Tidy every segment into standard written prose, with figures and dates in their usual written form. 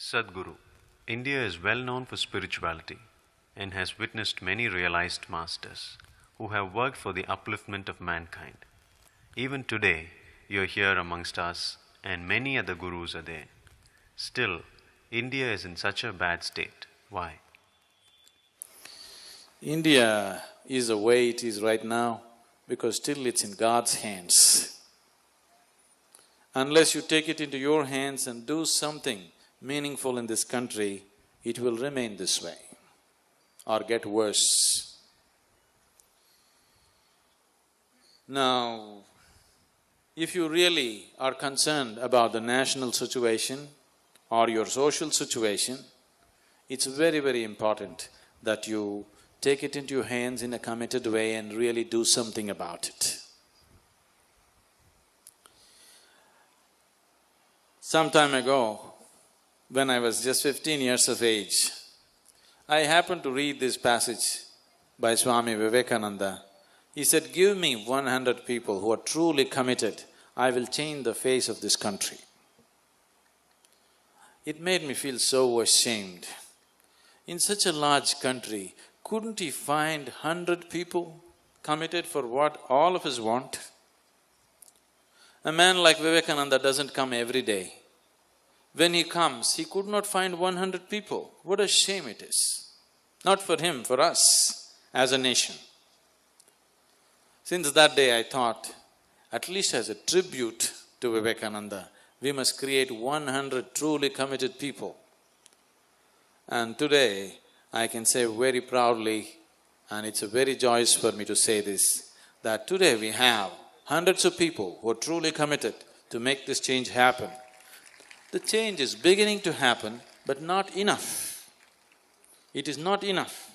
Sadhguru, India is well known for spirituality and has witnessed many realized masters who have worked for the upliftment of mankind. Even today, you are here amongst us, and many other gurus are there. Still, India is in such a bad state. Why? India is the way it is right now because still it's in God's hands. Unless you take it into your hands and do something meaningful in this country, it will remain this way or get worse. Now, if you really are concerned about the national situation or your social situation, it's very, very important that you take it into your hands in a committed way and really do something about it. Some time ago, when I was just 15 years of age, I happened to read this passage by Swami Vivekananda. He said, "Give me 100 people who are truly committed, I will change the face of this country." It made me feel so ashamed. In such a large country, couldn't he find 100 people committed for what all of us want? A man like Vivekananda doesn't come every day. When he comes, he could not find 100 people. What a shame it is. Not for him, for us as a nation. Since that day I thought, at least as a tribute to Vivekananda, we must create 100 truly committed people. And today, I can say very proudly, and it's a very joyous for me to say this, that today we have hundreds of people who are truly committed to make this change happen. The change is beginning to happen, but not enough. It is not enough.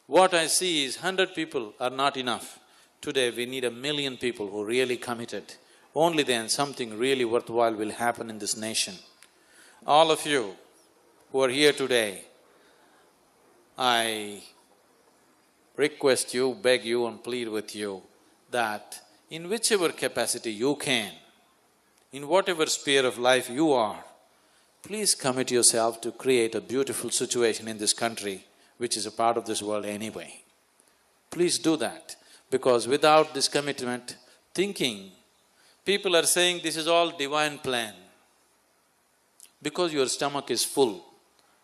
What I see is 100 people are not enough. Today we need 1,000,000 people who are really committed. Only then something really worthwhile will happen in this nation. All of you who are here today, I request you, beg you and plead with you that in whichever capacity you can, in whatever sphere of life you are, please commit yourself to create a beautiful situation in this country, which is a part of this world anyway. Please do that, because without this commitment, thinking, people are saying this is all divine plan. Because your stomach is full,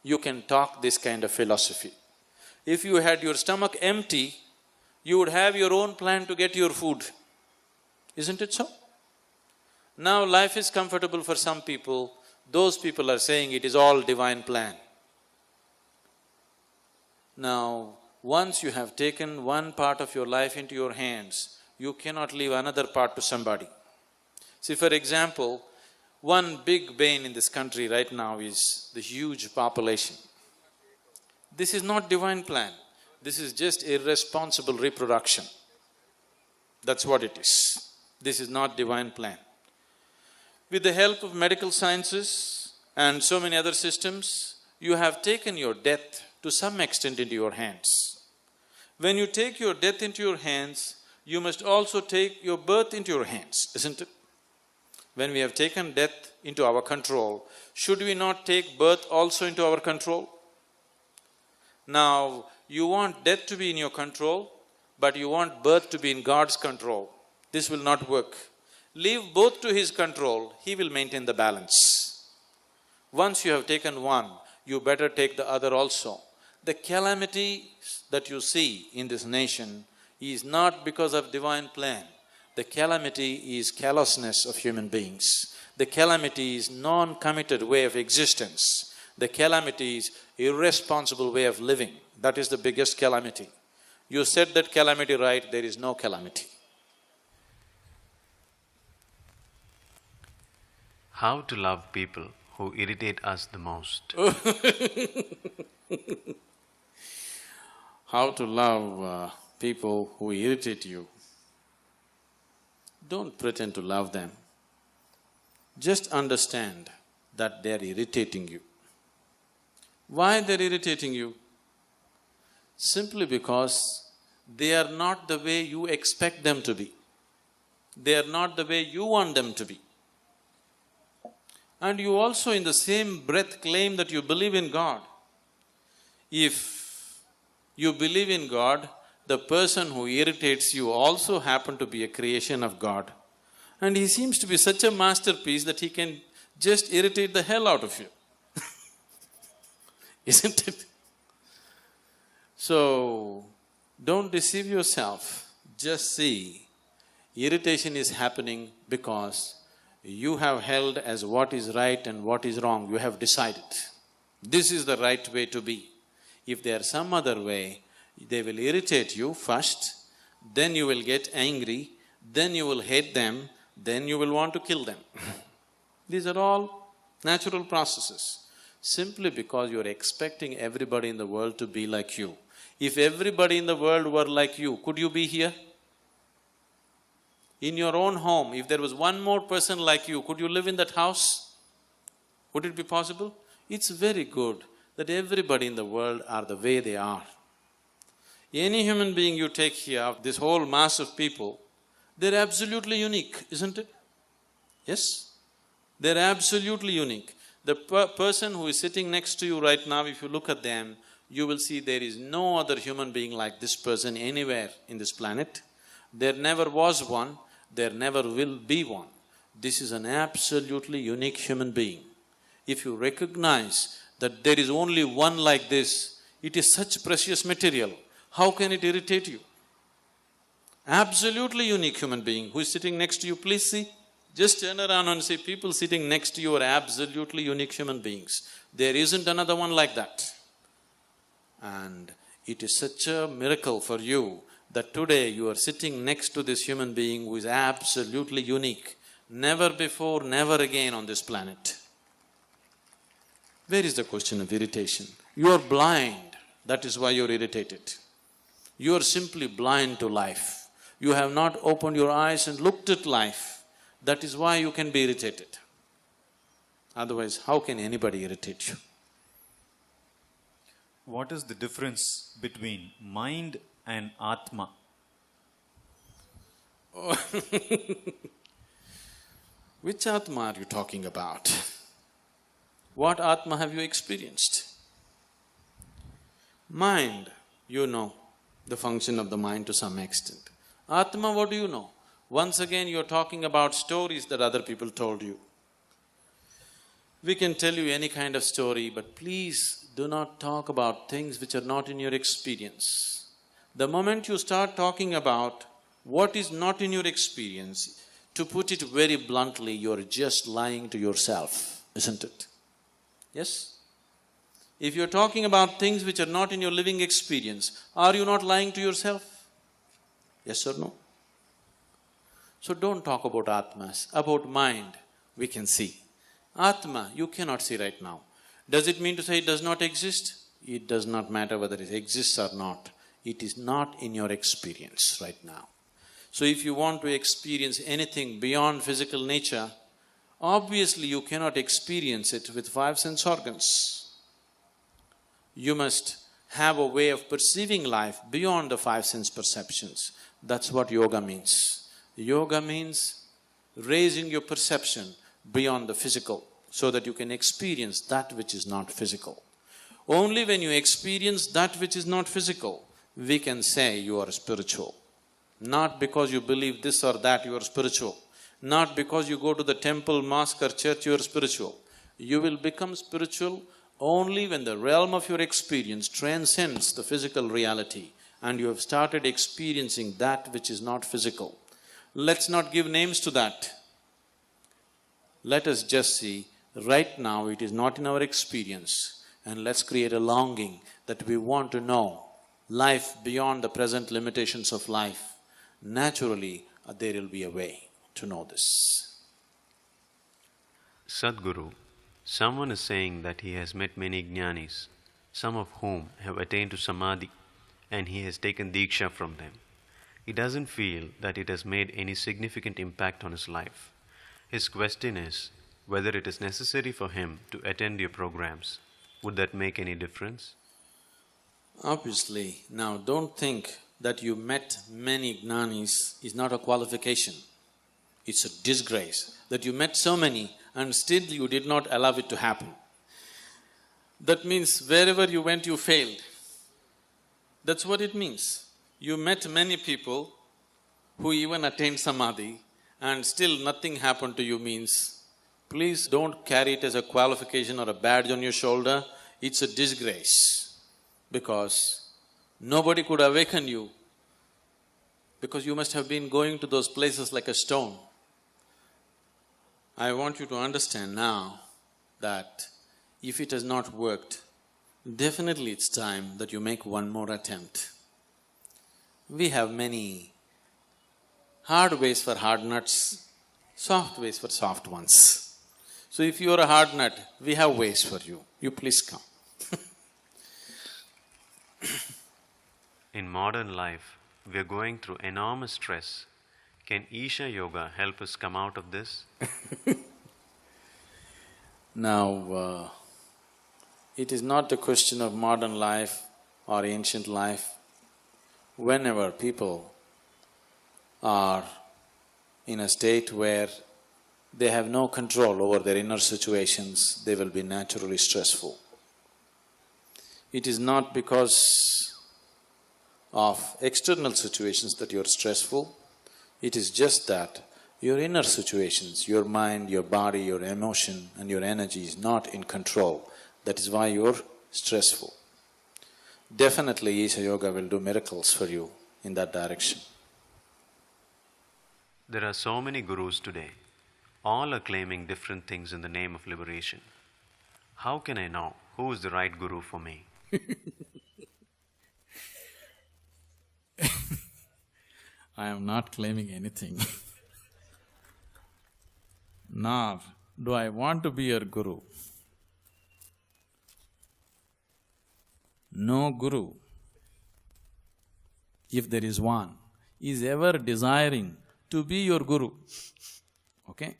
you can talk this kind of philosophy. If you had your stomach empty, you would have your own plan to get your food. Isn't it so? Now life is comfortable for some people, those people are saying it is all divine plan. Now, once you have taken one part of your life into your hands, you cannot leave another part to somebody. See, for example, one big bane in this country right now is the huge population. This is not divine plan, this is just irresponsible reproduction. That's what it is. This is not divine plan. With the help of medical sciences and so many other systems, you have taken your death to some extent into your hands. When you take your death into your hands, you must also take your birth into your hands, isn't it? When we have taken death into our control, should we not take birth also into our control? Now, you want death to be in your control, but you want birth to be in God's control. This will not work. Leave both to His control, He will maintain the balance. Once you have taken one, you better take the other also. The calamity that you see in this nation is not because of divine plan. The calamity is callousness of human beings. The calamity is non-committed way of existence. The calamity is irresponsible way of living. That is the biggest calamity. You said that calamity right, there is no calamity. How to love people who irritate us the most? How to love people who irritate you? Don't pretend to love them. Just understand that they are irritating you. Why they're irritating you? Simply because they are not the way you expect them to be. They are not the way you want them to be. and you also in the same breath claim that you believe in God. If you believe in God, the person who irritates you also happened to be a creation of God. And he seems to be such a masterpiece that he can just irritate the hell out of you. Isn't it? So, don't deceive yourself. Just see, irritation is happening because you have held as what is right and what is wrong. You have decided, this is the right way to be. If there's some other way, they will irritate you first, then you will get angry, then you will hate them, then you will want to kill them. These are all natural processes, simply because you are expecting everybody in the world to be like you. If everybody in the world were like you, could you be here? In your own home, if there was one more person like you, could you live in that house? Would it be possible? It's very good that everybody in the world are the way they are. Any human being you take here, this whole mass of people, they're absolutely unique, isn't it? Yes? They're absolutely unique. The person who is sitting next to you right now, if you look at them, you will see there is no other human being like this person anywhere in this planet. There never was one, there never will be one. This is an absolutely unique human being. If you recognize that there is only one like this, it is such precious material, how can it irritate you? Absolutely unique human being who is sitting next to you, please see. Just turn around and say, people sitting next to you are absolutely unique human beings. There isn't another one like that. And it is such a miracle for you that today you are sitting next to this human being who is absolutely unique. Never before, never again on this planet. Where is the question of irritation? You are blind, that is why you are irritated. You are simply blind to life. You have not opened your eyes and looked at life. That is why you can be irritated. Otherwise, how can anybody irritate you? What is the difference between mind and Atma? Which Atma are you talking about? What Atma have you experienced? Mind, you know the function of the mind to some extent. Atma, what do you know? Once again, you're talking about stories that other people told you. We can tell you any kind of story, but please do not talk about things which are not in your experience. The moment you start talking about what is not in your experience, to put it very bluntly, you're just lying to yourself, isn't it? Yes? If you're talking about things which are not in your living experience, are you not lying to yourself? Yes or no? So don't talk about Atmas. About mind, we can see. Atma, you cannot see right now. Does it mean to say it does not exist? It does not matter whether it exists or not. It is not in your experience right now. So if you want to experience anything beyond physical nature, obviously you cannot experience it with five sense organs. You must have a way of perceiving life beyond the five sense perceptions. That's what yoga means. Yoga means raising your perception beyond the physical so that you can experience that which is not physical. Only when you experience that which is not physical, we can say you are spiritual. Not because you believe this or that you are spiritual. Not because you go to the temple, mosque or church you are spiritual. You will become spiritual only when the realm of your experience transcends the physical reality and you have started experiencing that which is not physical. Let's not give names to that. Let us just see, right now it is not in our experience, and let's create a longing that we want to know life beyond the present limitations of life. Naturally, there will be a way to know this. Sadhguru, someone is saying that he has met many jnanis, some of whom have attained to samadhi, and he has taken diksha from them. He doesn't feel that it has made any significant impact on his life. His question is whether it is necessary for him to attend your programs. Would that make any difference? Obviously, now don't think that you met many jnanis is not a qualification. It's a disgrace that you met so many and still you did not allow it to happen. That means wherever you went, you failed. That's what it means. You met many people who even attained samadhi and still nothing happened to you means, please don't carry it as a qualification or a badge on your shoulder, it's a disgrace. Because nobody could awaken you, because you must have been going to those places like a stone. I want you to understand now that if it has not worked, definitely it's time that you make one more attempt. We have many hard ways for hard nuts, soft ways for soft ones. So if you are a hard nut, we have ways for you. You please come. In modern life, we are going through enormous stress. Can Isha Yoga help us come out of this? Now, it is not a question of modern life or ancient life. Whenever people are in a state where they have no control over their inner situations, they will be naturally stressful. It is not because of external situations that you're stressful, it is just that your inner situations, your mind, your body, your emotion and your energy is not in control. That is why you're stressful. Definitely Isha Yoga will do miracles for you in that direction. There are so many gurus today. All are claiming different things in the name of liberation. How can I know who is the right guru for me? I am not claiming anything. Nor do I want to be your guru. No guru, if there is one, is ever desiring to be your guru, okay?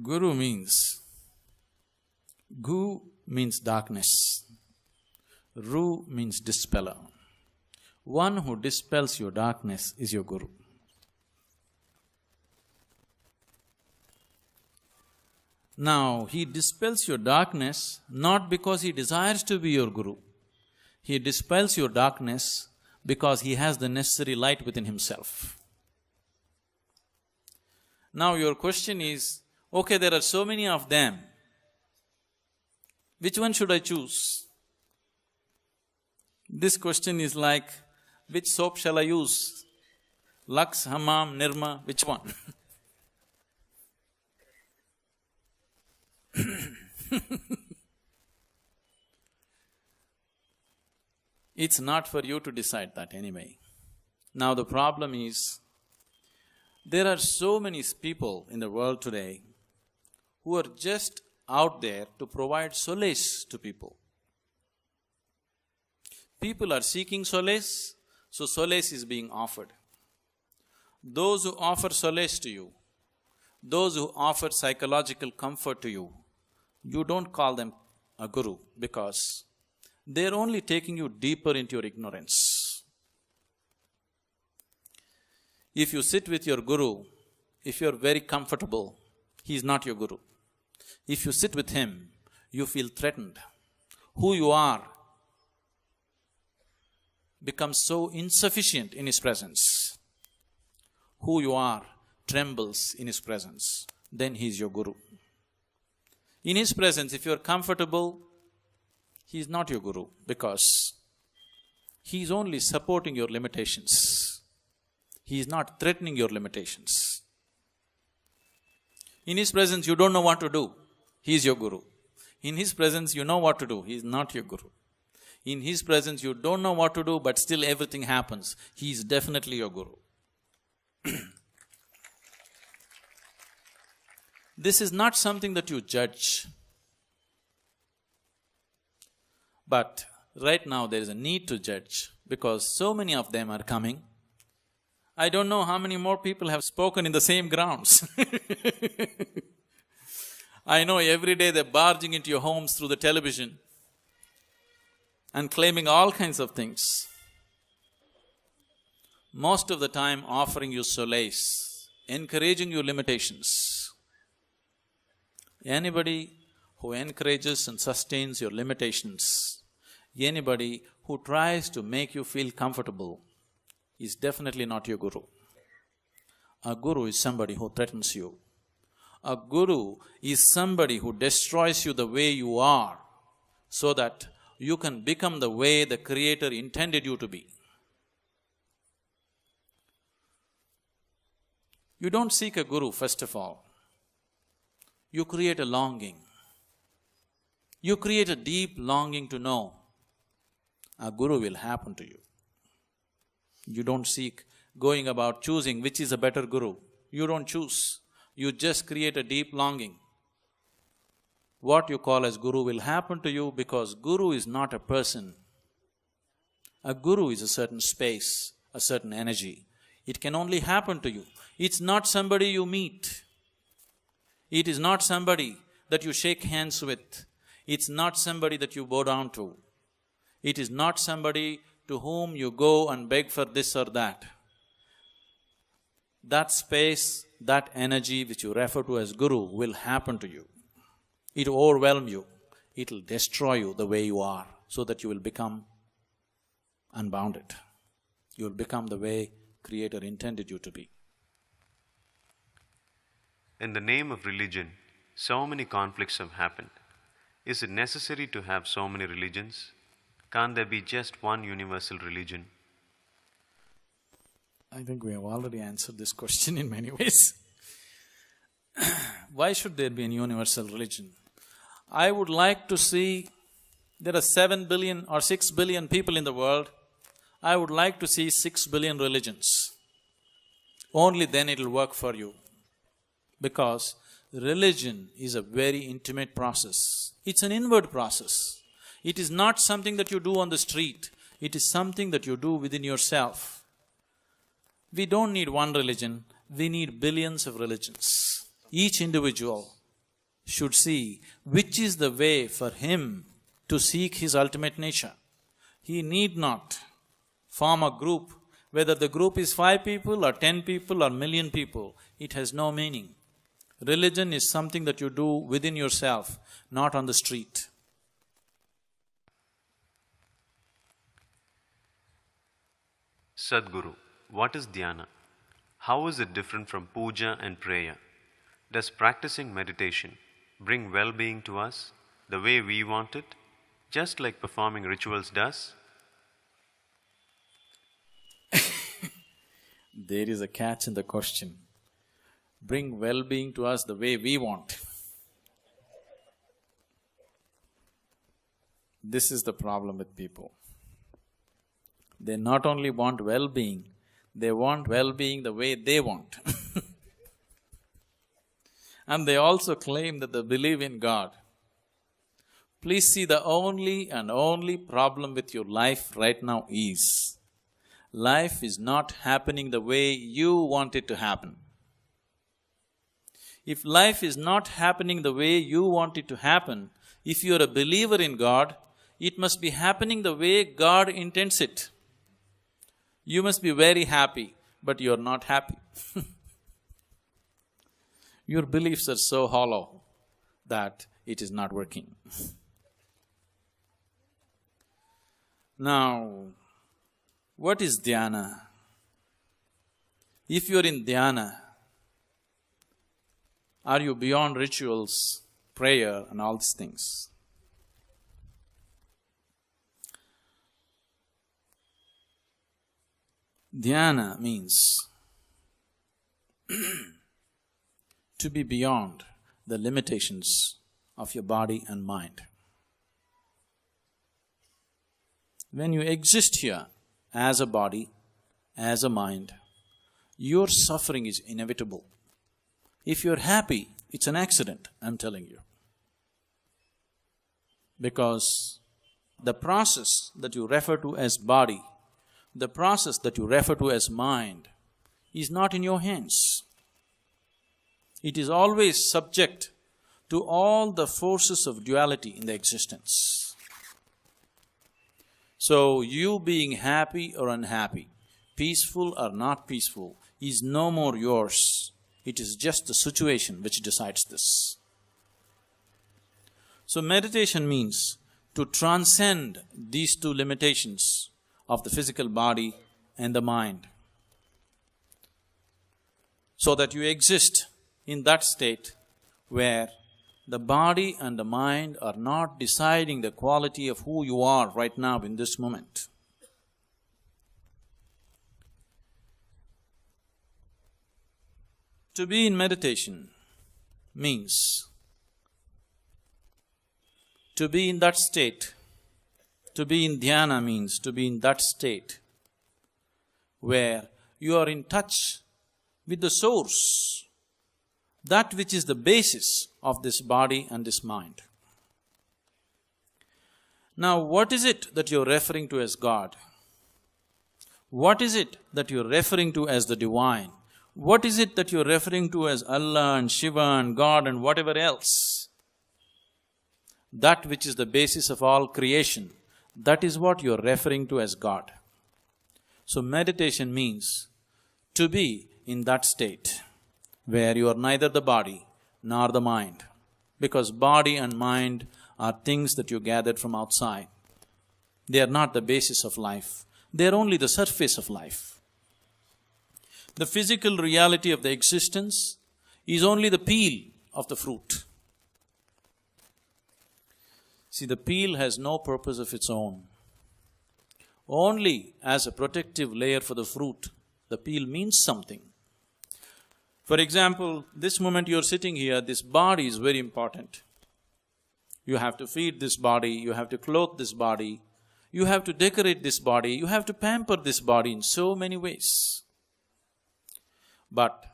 Guru means… Gu means darkness, Ru means dispeller. One who dispels your darkness is your guru. Now, he dispels your darkness not because he desires to be your guru. He dispels your darkness because he has the necessary light within himself. Now your question is, okay, there are so many of them, which one should I choose? This question is like, which soap shall I use? Lux, Hammam, Nirma, which one? It's not for you to decide that anyway. Now the problem is, there are so many people in the world today who are just out there to provide solace to people. People are seeking solace, so solace is being offered. Those who offer solace to you, those who offer psychological comfort to you, you don't call them a guru because they're only taking you deeper into your ignorance. If you sit with your guru, if you're very comfortable, he is not your guru. If you sit with him, you feel threatened. Who you are becomes so insufficient in his presence. Who you are trembles in his presence, then he is your guru. In his presence, if you're comfortable, he is not your guru because he is only supporting your limitations. He is not threatening your limitations. In his presence, you don't know what to do, he is your guru. In his presence, you know what to do, he is not your guru. In his presence, you don't know what to do, but still everything happens, he is definitely your guru. This is not something that you judge. But right now there is a need to judge because so many of them are coming. I don't know how many more people have spoken in the same grounds. I know every day they're barging into your homes through the television and claiming all kinds of things. most of the time offering you solace, encouraging your limitations. Anybody who encourages and sustains your limitations, anybody who tries to make you feel comfortable is definitely not your guru. A guru is somebody who threatens you. A guru is somebody who destroys you the way you are so that you can become the way the Creator intended you to be. You don't seek a guru, first of all. You create a longing. You create a deep longing to know. A guru will happen to you. You don't seek going about choosing which is a better guru. You don't choose. You just create a deep longing. What you call as guru will happen to you because guru is not a person. A guru is a certain space, a certain energy. It can only happen to you. It's not somebody you meet. It is not somebody that you shake hands with. It's not somebody that you bow down to. It is not somebody to whom you go and beg for this or that. That space, that energy which you refer to as guru will happen to you. It will overwhelm you. It will destroy you the way you are so that you will become unbounded. You will become the way Creator intended you to be. In the name of religion, so many conflicts have happened. Is it necessary to have so many religions? Can't there be just one universal religion? I think we have already answered this question in many ways. Why should there be a universal religion? I would like to see, there are 7 billion or 6 billion people in the world, I would like to see 6 billion religions. Only then it'll work for you. Because religion is a very intimate process. It's an inward process. It is not something that you do on the street. It is something that you do within yourself. We don't need one religion, we need billions of religions. Each individual should see which is the way for him to seek his ultimate nature. He need not form a group, whether the group is 5 people or 10 people or million people, it has no meaning. Religion is something that you do within yourself, not on the street. Sadhguru, what is dhyana? How is it different from puja and prayer? Does practicing meditation bring well-being to us the way we want it, just like performing rituals does? There is a catch in the question. Bring well-being to us the way we want. This is the problem with people. They not only want well-being, they want well-being the way they want. And they also claim that they believe in God. Please see, the only and only problem with your life right now is, life is not happening the way you want it to happen. If life is not happening the way you want it to happen, if you are a believer in God, it must be happening the way God intends it. You must be very happy, but you are not happy. Your beliefs are so hollow that it is not working. Now, what is dhyana? If you are in dhyana, are you beyond rituals, prayer and all these things? Dhyana means to be beyond the limitations of your body and mind. When you exist here as a body, as a mind, your suffering is inevitable. If you're happy, it's an accident, I'm telling you. Because the process that you refer to as body, the process that you refer to as mind is not in your hands. It is always subject to all the forces of duality in the existence. So, you being happy or unhappy, peaceful or not peaceful, is no more yours. It is just the situation which decides this. So meditation means to transcend these two limitations of the physical body and the mind, so that you exist in that state where the body and the mind are not deciding the quality of who you are right now in this moment. To be in meditation means to be in that state. To be in dhyana means to be in that state where you are in touch with the source, that which is the basis of this body and this mind. Now, what is it that you're referring to as God? What is it that you're referring to as the divine? What is it that you're referring to as Allah and Shiva and God and whatever else? That which is the basis of all creation, that is what you're referring to as God. So meditation means to be in that state where you are neither the body nor the mind, because body and mind are things that you gathered from outside. They are not the basis of life, they are only the surface of life. The physical reality of the existence is only the peel of the fruit. See, the peel has no purpose of its own. Only as a protective layer for the fruit, the peel means something. For example, this moment you're sitting here, this body is very important. You have to feed this body, you have to clothe this body, you have to decorate this body, you have to pamper this body in so many ways. But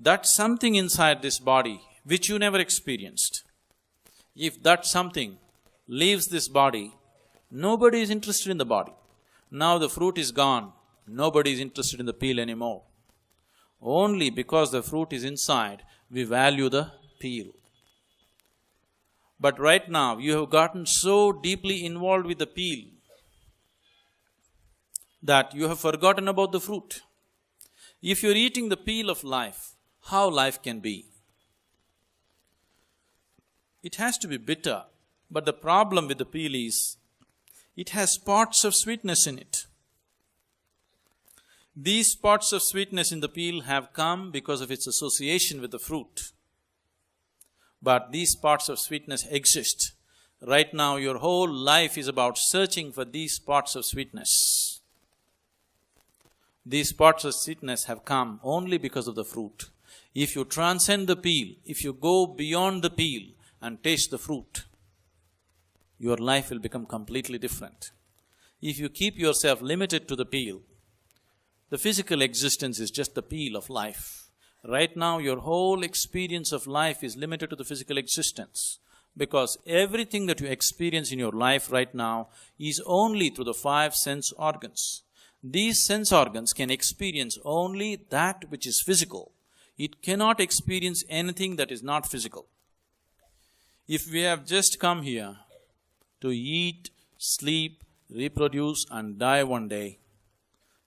that something inside this body which you never experienced, if that something leaves this body, nobody is interested in the body. Now the fruit is gone, nobody is interested in the peel anymore. Only because the fruit is inside, we value the peel. But right now, you have gotten so deeply involved with the peel that you have forgotten about the fruit. If you're eating the peel of life, how life can be? It has to be bitter, but the problem with the peel is, it has spots of sweetness in it. These spots of sweetness in the peel have come because of its association with the fruit. But these spots of sweetness exist. Right now, your whole life is about searching for these spots of sweetness. These spots of sweetness have come only because of the fruit. If you transcend the peel, if you go beyond the peel and taste the fruit, your life will become completely different. If you keep yourself limited to the peel, the physical existence is just the peel of life. Right now, your whole experience of life is limited to the physical existence, because everything that you experience in your life right now is only through the 5 sense organs. These sense organs can experience only that which is physical. It cannot experience anything that is not physical. If we have just come here to eat, sleep, reproduce and die one day,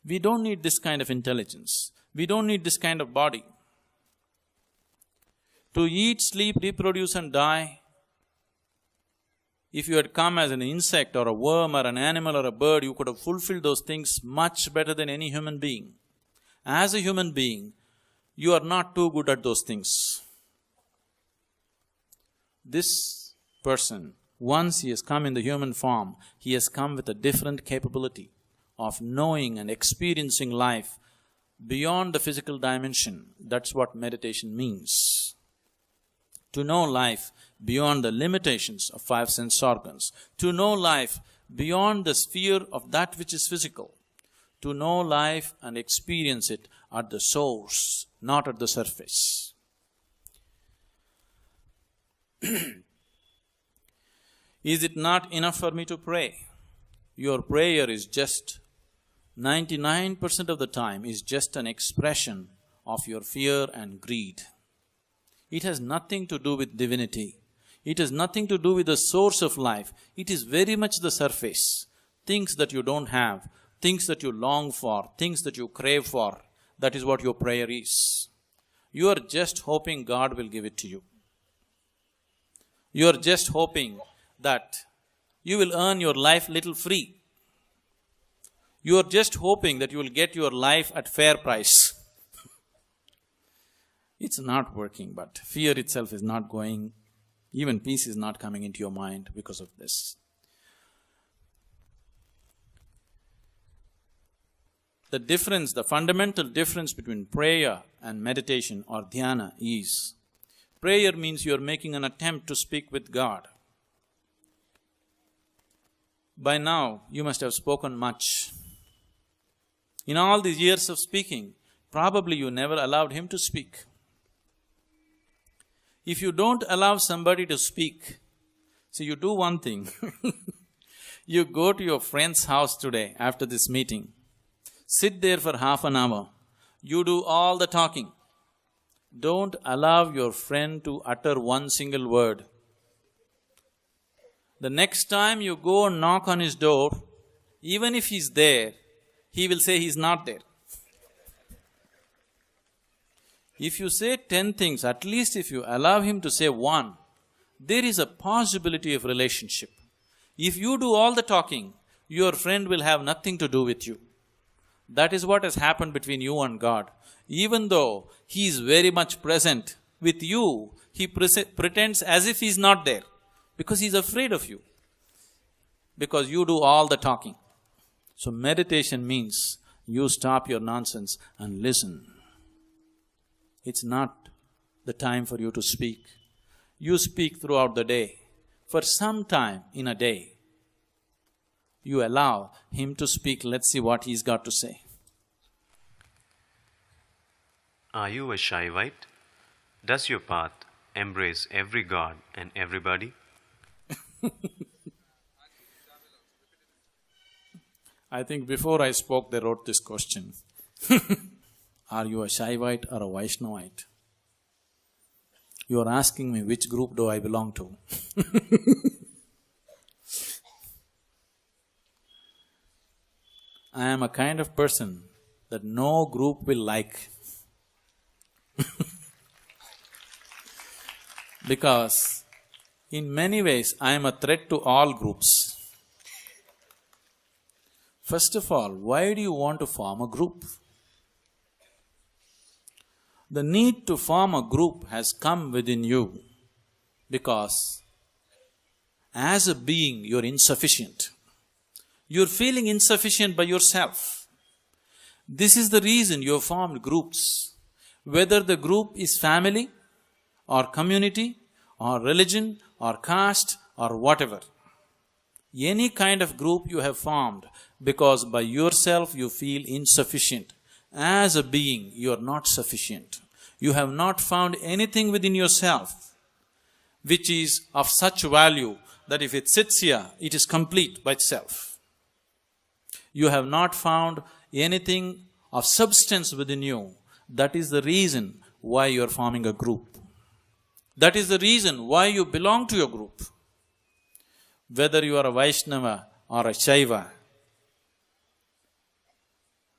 we don't need this kind of intelligence. We don't need this kind of body. To eat, sleep, reproduce and die, if you had come as an insect or a worm or an animal or a bird, you could have fulfilled those things much better than any human being. As a human being, you are not too good at those things. This person, once he has come in the human form, he has come with a different capability of knowing and experiencing life beyond the physical dimension. That's what meditation means. To know life beyond the limitations of 5 sense organs. To know life beyond the sphere of that which is physical. To know life and experience it at the source, not at the surface. Is it not enough for me to pray? Your prayer is just 99% of the time is just an expression of your fear and greed. It has nothing to do with divinity. It has nothing to do with the source of life. It is very much the surface. Things that you don't have, things that you long for, things that you crave for, that is what your prayer is. You are just hoping God will give it to you. You are just hoping that you will earn your life little free. You are just hoping that you will get your life at fair price. It's not working, but fear itself is not going, even peace is not coming into your mind because of this. The difference, the fundamental difference between prayer and meditation or dhyana is, prayer means you are making an attempt to speak with God. By now, you must have spoken much. In all these years of speaking, probably you never allowed Him to speak. If you don't allow somebody to speak, so you do one thing. You go to your friend's house today after this meeting, sit there for half an hour, you do all the talking. Don't allow your friend to utter one single word. The next time you go and knock on his door, even if he's there, he will say he's not there. If you say 10 things, at least if you allow him to say one, there is a possibility of relationship. If you do all the talking, your friend will have nothing to do with you. That is what has happened between you and God. Even though He is very much present with you, He pretends as if He is not there, because He is afraid of you, because you do all the talking. So meditation means you stop your nonsense and listen. It's not the time for you to speak. You speak throughout the day. For some time in a day, you allow Him to speak. Let's see what He's got to say. Are you a Shaivite? Does your path embrace every god and everybody? I think before I spoke, they wrote this question. Are you a Shaivite or a Vaishnavite? You are asking me which group do I belong to. I am a kind of person that no group will like. Because in many ways I am a threat to all groups. First of all, why do you want to form a group? The need to form a group has come within you because as a being you're insufficient. You're feeling insufficient by yourself. This is the reason you have formed groups. Whether the group is family or community or religion or caste or whatever. Any kind of group you have formed because by yourself you feel insufficient. As a being, you are not sufficient. You have not found anything within yourself which is of such value that if it sits here, it is complete by itself. You have not found anything of substance within you. That is the reason why you are forming a group. That is the reason why you belong to your group. Whether you are a Vaishnava or a Shaiva,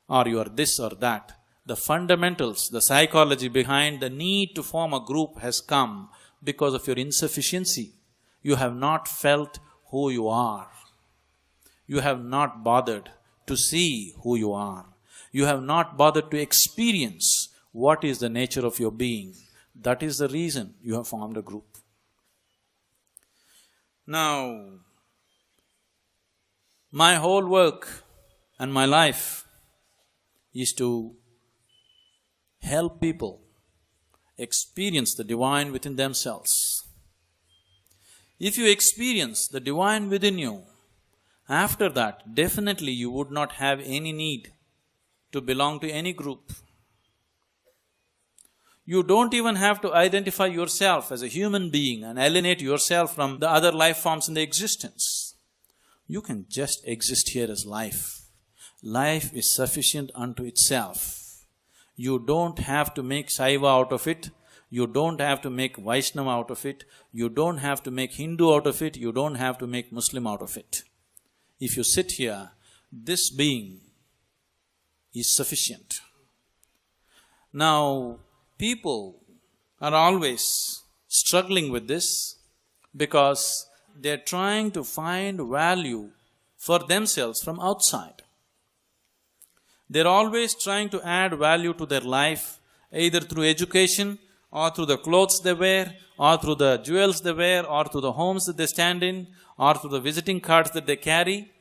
or you are this or that, the fundamentals, the psychology behind the need to form a group has come because of your insufficiency. You have not felt who you are. You have not bothered to see who you are. You have not bothered to experience what is the nature of your being. That is the reason you have formed a group. Now, my whole work and my life is to help people experience the divine within themselves. If you experience the divine within you, after that, definitely you would not have any need to belong to any group. You don't even have to identify yourself as a human being and alienate yourself from the other life forms in the existence. You can just exist here as life. Life is sufficient unto itself. You don't have to make Saiva out of it. You don't have to make Vaishnava out of it. You don't have to make Hindu out of it. You don't have to make Muslim out of it. If you sit here, this being is sufficient. Now, people are always struggling with this because they're trying to find value for themselves from outside. They're always trying to add value to their life, either through education, or through the clothes they wear, or through the jewels they wear, or through the homes that they stand in, or through the visiting cards that they carry.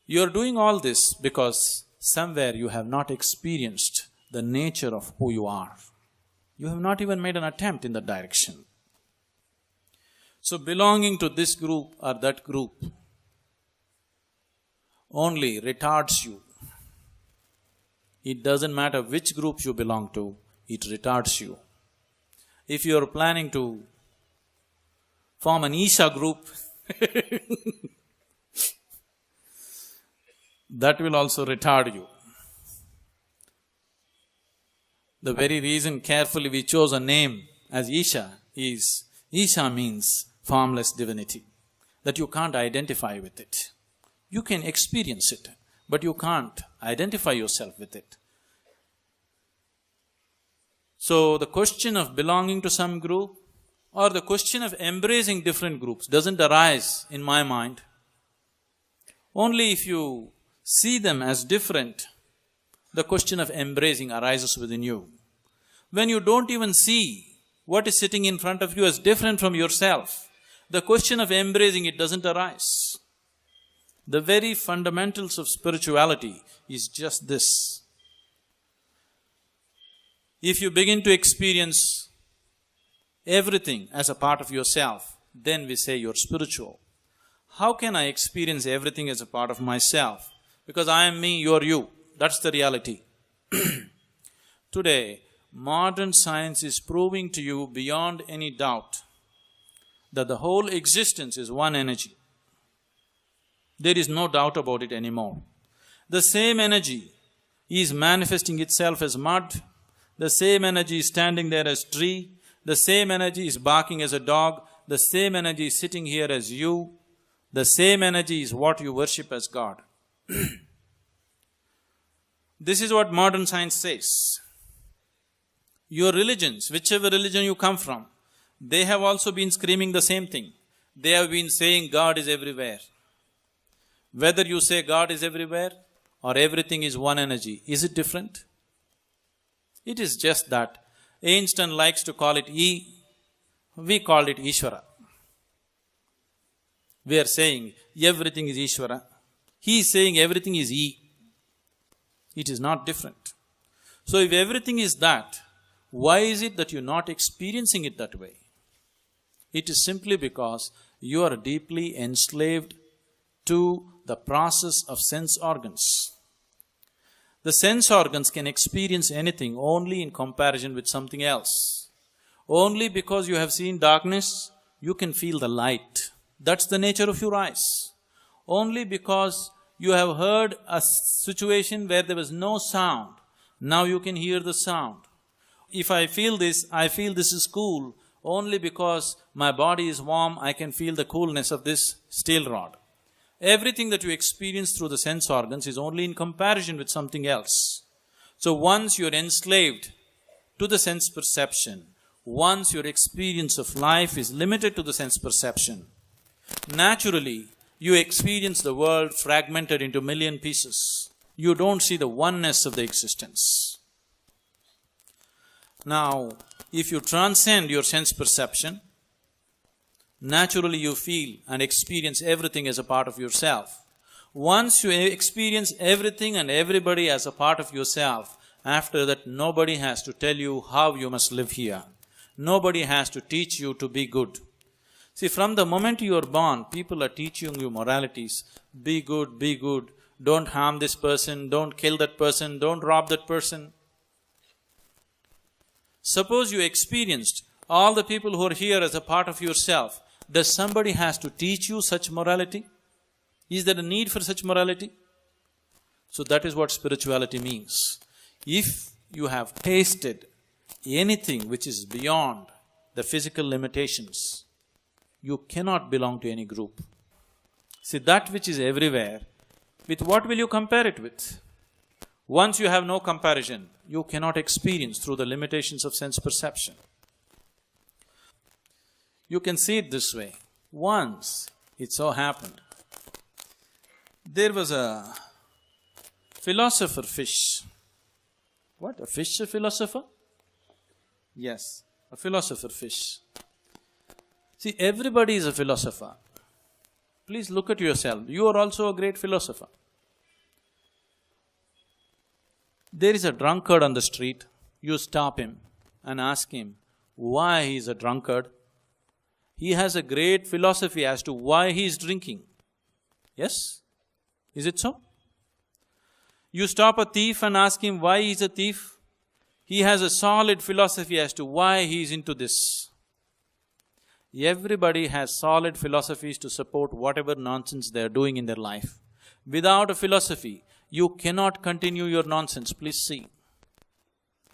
You're doing all this because somewhere you have not experienced the nature of who you are. You have not even made an attempt in that direction. So belonging to this group or that group only retards you. It doesn't matter which group you belong to, it retards you. If you are planning to form an Isha group, that will also retard you. The very reason carefully we chose a name as Isha is, Isha means formless divinity, that you can't identify with it. You can experience it, but you can't identify yourself with it. So the question of belonging to some group or the question of embracing different groups doesn't arise in my mind. Only if you see them as different, the question of embracing arises within you. When you don't even see what is sitting in front of you as different from yourself, the question of embracing it doesn't arise. The very fundamentals of spirituality is just this. If you begin to experience everything as a part of yourself, then we say you're spiritual. How can I experience everything as a part of myself? Because I am me, you're you. That's the reality. Today, modern science is proving to you beyond any doubt that the whole existence is one energy. There is no doubt about it anymore. The same energy is manifesting itself as mud, the same energy is standing there as tree, the same energy is barking as a dog, the same energy is sitting here as you, the same energy is what you worship as God. This is what modern science says. Your religions, whichever religion you come from, they have also been screaming the same thing. They have been saying God is everywhere. Whether you say God is everywhere or everything is one energy, is it different? It is just that Einstein likes to call it E, we call it Ishvara. We are saying everything is Ishvara. He is saying everything is E. It is not different. So if everything is that, why is it that you're not experiencing it that way? It is simply because you are deeply enslaved to the process of sense organs. The sense organs can experience anything only in comparison with something else. Only because you have seen darkness, you can feel the light. That's the nature of your eyes. Only because you have heard a situation where there was no sound, now you can hear the sound. If I feel this is cool, only because my body is warm, I can feel the coolness of this steel rod. Everything that you experience through the sense organs is only in comparison with something else. So once you're enslaved to the sense perception, once your experience of life is limited to the sense perception, naturally you experience the world fragmented into million pieces. You don't see the oneness of the existence. Now, if you transcend your sense perception, naturally you feel and experience everything as a part of yourself. Once you experience everything and everybody as a part of yourself, after that nobody has to tell you how you must live here. Nobody has to teach you to be good. See, from the moment you are born, people are teaching you moralities. Be good, don't harm this person, don't kill that person, don't rob that person. Suppose you experienced all the people who are here as a part of yourself, does somebody has to teach you such morality? Is there a need for such morality? So that is what spirituality means. If you have tasted anything which is beyond the physical limitations, you cannot belong to any group. See, that which is everywhere, with what will you compare it with? Once you have no comparison, you cannot experience through the limitations of sense perception. You can see it this way. Once it so happened, there was a philosopher fish. What? A fish, a philosopher? Yes, a philosopher fish. See, everybody is a philosopher. Please look at yourself. You are also a great philosopher. There is a drunkard on the street. You stop him and ask him why he is a drunkard. He has a great philosophy as to why he is drinking. Yes? Is it so? You stop a thief and ask him why he is a thief. He has a solid philosophy as to why he is into this. Everybody has solid philosophies to support whatever nonsense they are doing in their life. Without a philosophy, you cannot continue your nonsense. Please see.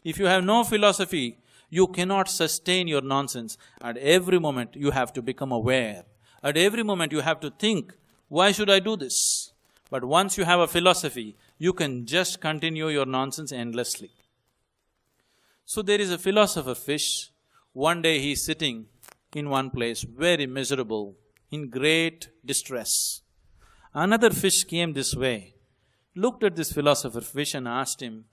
If you have no philosophy, you cannot sustain your nonsense. At every moment, you have to become aware. At every moment, you have to think, why should I do this? But once you have a philosophy, you can just continue your nonsense endlessly. So there is a philosopher fish. One day he is sitting in one place, very miserable, in great distress. Another fish came this way, looked at this philosopher fish and asked him,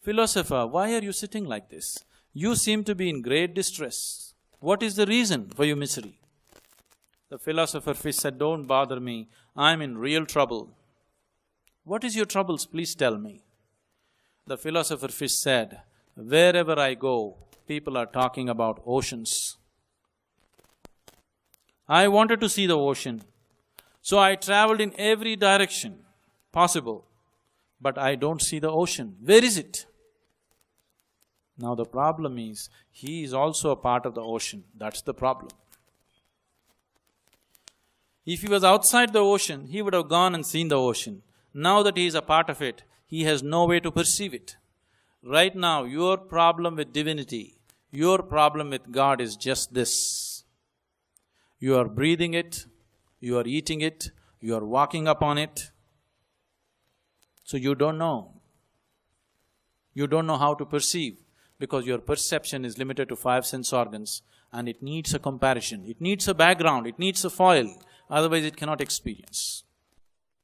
"Philosopher, why are you sitting like this? You seem to be in great distress. What is the reason for your misery?" The philosopher fish said, "Don't bother me, I'm in real trouble." "What is your troubles? Please tell me." The philosopher fish said, "Wherever I go, people are talking about oceans. I wanted to see the ocean, so I traveled in every direction possible, but I don't see the ocean. Where is it?" Now the problem is, he is also a part of the ocean. That's the problem. If he was outside the ocean, he would have gone and seen the ocean. Now that he is a part of it, he has no way to perceive it. Right now, your problem with divinity, your problem with God is just this. You are breathing it, you are eating it, you are walking upon it. So you don't know. You don't know how to perceive, because your perception is limited to 5 sense organs, and it needs a comparison, it needs a background, it needs a foil, otherwise it cannot experience.